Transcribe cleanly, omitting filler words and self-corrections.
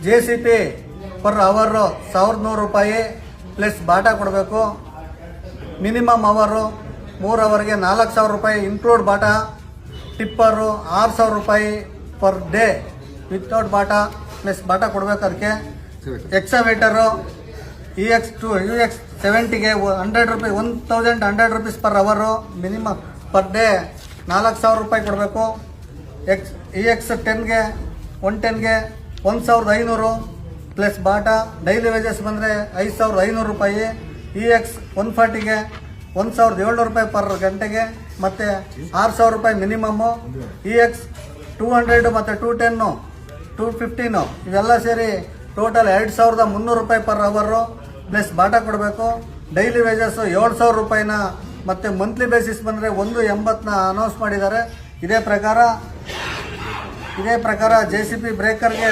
JCP per ಅವರು 1100 ರೂಪಾಯಿ plus Bata ಕೊಡಬೇಕು. ಮಿನಿಮಮ್ ಅವರು 3 ಅವರ್ಗೆ 4000 ರೂಪಾಯಿ ಇನ್ಕ್ಲೂಡ್ ಬಾಟಾ. ಟಿಪ್ಪರು 6000 ರೂಪಾಯಿ per day without Bata plus Bata ಕೊಡಬೇಕು. ಅದಕ್ಕೆ ಎಕ್ಸವೇಟರು UX70ಗೆ 100 ರೂಪಾಯಿ 1100 ರೂಪೀಸ್ ಪರ್ ಅವರು ಮಿನಿಮಮ್ ಪರ್ ಡೇ 4000 ರೂಪಾಯಿ ಕೊಡಬೇಕು. EX10ಗೆ 110ಗೆ 1500 ಪ್ಲಸ್ ಬಾಟಾ. ಡೈಲಿ ವೇಜಸ್ ಬಂದರೆ 5500 ರೂಪಾಯಿ. EX140ಗೆ 1700 ರೂಪಾಯಿ ಪರ್ ಗಂಟೆಗೆ ಮತ್ತು 6000 ರೂಪಾಯಿ ಮಿನಿಮಮ್ಮು. EX200 ಮತ್ತು 210 215 ಇವೆಲ್ಲ ಸೇರಿ ಟೋಟಲ್ 2300 ರೂಪಾಯಿ ಪರ್ ಅವರು ಪ್ಲಸ್ ಬಾಟಾ ಕೊಡಬೇಕು. ಡೈಲಿ ವೇಜಸ್ಸು 7000 ರೂಪಾಯಿನ ಮತ್ತು ಮಂತ್ಲಿ ಬೇಸಿಸ್ ಬಂದರೆ 180 ಅನೌನ್ಸ್ ಮಾಡಿದ್ದಾರೆ. ಇದೇ ಪ್ರಕಾರ JCP ಬ್ರೇಕರ್ಗೆ